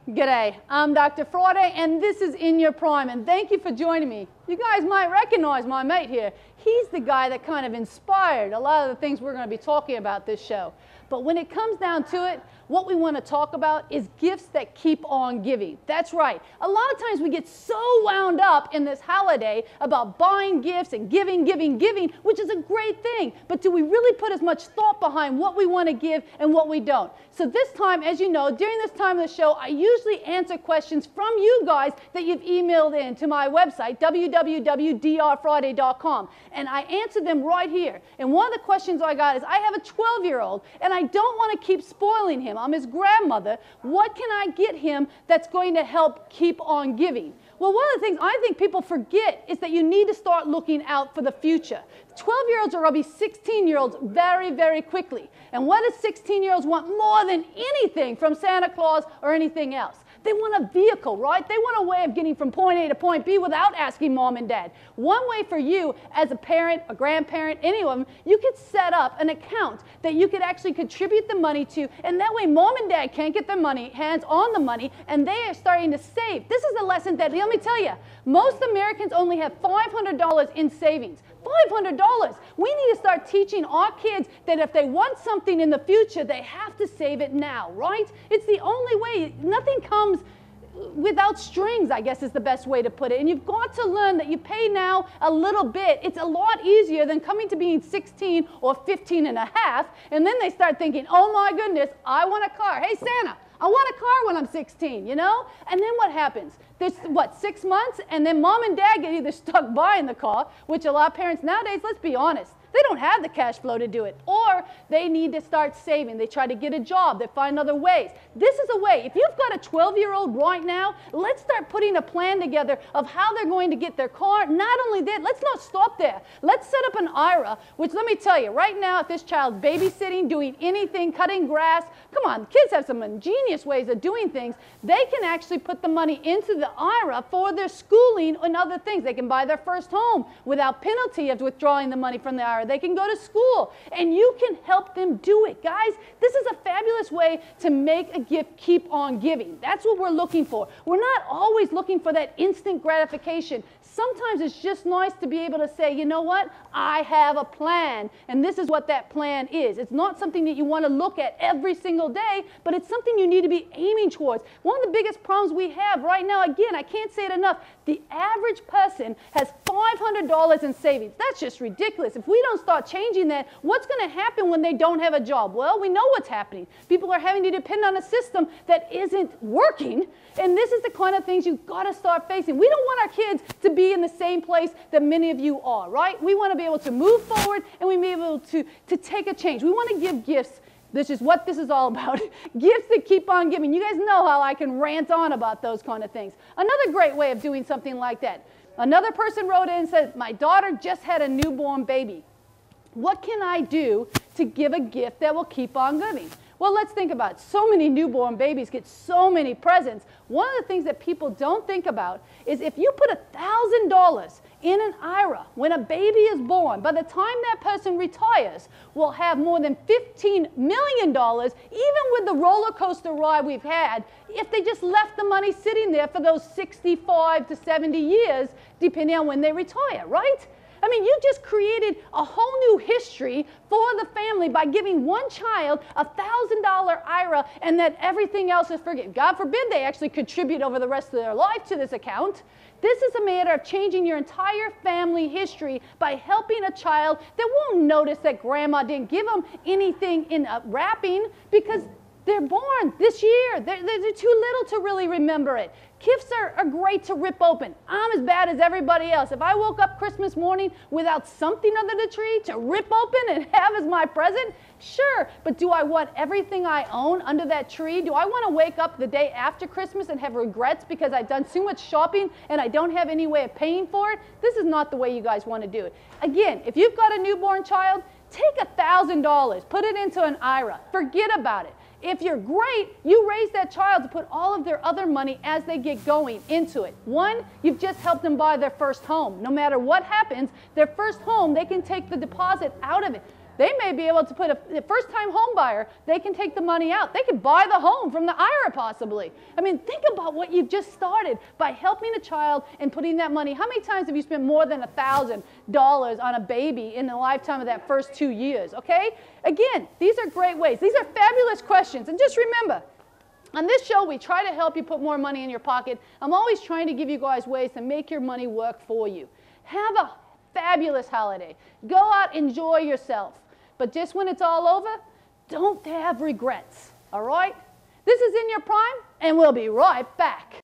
G'day, I'm Dr. Friday, and this is In Your Prime, and thank you for joining me. You guys might recognize my mate here. He's the guy that kind of inspired a lot of the things we're going to be talking about this show. But when it comes down to it, what we want to talk about is gifts that keep on giving. That's right. A lot of times we get so wound up in this holiday about buying gifts and giving, which is a great thing. But do we really put as much thought behind what we want to give and what we don't? So this time, as you know, during this time of the show, I usually answer questions from you guys that you've emailed in to my website, www.drfriday.com. And I answer them right here. And one of the questions I got is, I have a 12-year-old, and I don't want to keep spoiling him. I'm his grandmother. What can I get him that's going to help keep on giving? Well, one of the things I think people forget is that you need to start looking out for the future. 12-year-olds are going to be 16-year-olds very, very quickly. And what does 16-year-olds want more than anything from Santa Claus or anything else? They want a vehicle, right? They want a way of getting from point A to point B without asking mom and dad. One way for you as a parent, a grandparent, any of them, you could set up an account that you could actually contribute the money to, and that way mom and dad can't get their hands on the money, and they are starting to save. This is a lesson that, let me tell you, most Americans only have $500 in savings. $500. We need to start teaching our kids that if they want something in the future, they have to save it now, right? It's the only way. Nothing comes without strings, I guess is the best way to put it. And you've got to learn that you pay now a little bit. It's a lot easier than coming to being 16 or 15 and a half, and then they start thinking, oh my goodness, I want a car. Hey, Santa, I want a car when I'm 16, you know? And then what happens? There's, 6 months? And then mom and dad get either stuck buying the car, which a lot of parents nowadays, let's be honest, they don't have the cash flow to do it. Or they need to start saving. They try to get a job. They find other ways. This is a way. If you've got a 12-year-old right now, let's start putting a plan together of how they're going to get their car. Not only that, let's not stop there. Let's set up an IRA, which let me tell you, right now, if this child's babysitting, doing anything, cutting grass, come on, kids have some ingenious ways of doing things. They can actually put the money into the IRA for their schooling and other things. They can buy their first home without penalty of withdrawing the money from the IRA. They can go to school, and you can help them do it. Guys, this is a fabulous way to make a gift keep on giving. That's what we're looking for. We're not always looking for that instant gratification. Sometimes it's just nice to be able to say, you know what, I have a plan, and this is what that plan is. It's not something that you want to look at every single day, but it's something you need to be aiming towards. One of the biggest problems we have right now, again, I can't say it enough, the average person has $500 in savings. That's just ridiculous. If we don't start changing that, what's going to happen when they don't have a job? Well, we know what's happening. People are having to depend on a system that isn't working, and this is the kind of things you've got to start facing. We don't want our kids to be in the same place that many of you are, right? We want to be able to move forward, and we want to be able to take a change. We want to give gifts. This is what this is all about. Gifts that keep on giving. You guys know how I can rant on about those kind of things. Another great way of doing something like that. Another person wrote in and said, my daughter just had a newborn baby. What can I do to give a gift that will keep on giving? Well, let's think about it. So many newborn babies get so many presents. One of the things that people don't think about is if you put $1,000 in an IRA when a baby is born, by the time that person retires, we'll have more than $15 million, even with the roller coaster ride we've had, if they just left the money sitting there for those 65 to 70 years, depending on when they retire, right? I mean, you just created a whole new history for the family by giving one child a $1,000 IRA and that everything else is forgiven. God forbid they actually contribute over the rest of their life to this account. This is a matter of changing your entire family history by helping a child that won't notice that grandma didn't give them anything in wrapping because they're born this year. They're too little to really remember it. Gifts are great to rip open. I'm as bad as everybody else. If I woke up Christmas morning without something under the tree to rip open and have as my present, sure. But do I want everything I own under that tree? Do I want to wake up the day after Christmas and have regrets because I've done too much shopping and I don't have any way of paying for it? This is not the way you guys want to do it. Again, if you've got a newborn child, take $1,000, put it into an IRA. Forget about it. If you're great, you raise that child to put all of their other money as they get going into it. One, you've just helped them buy their first home. No matter what happens, their first home, they can take the deposit out of it. They may be able to put a first-time home buyer, they can take the money out. They could buy the home from the IRA possibly. I mean, think about what you've just started by helping a child and putting that money. How many times have you spent more than $1,000 on a baby in the lifetime of that first 2 years, okay? Again, these are great ways. These are fabulous questions. And just remember, on this show, we try to help you put more money in your pocket. I'm always trying to give you guys ways to make your money work for you. Have a fabulous holiday. Go out, enjoy yourself. But just when it's all over, don't have regrets, all right? This is In Your Prime, and we'll be right back.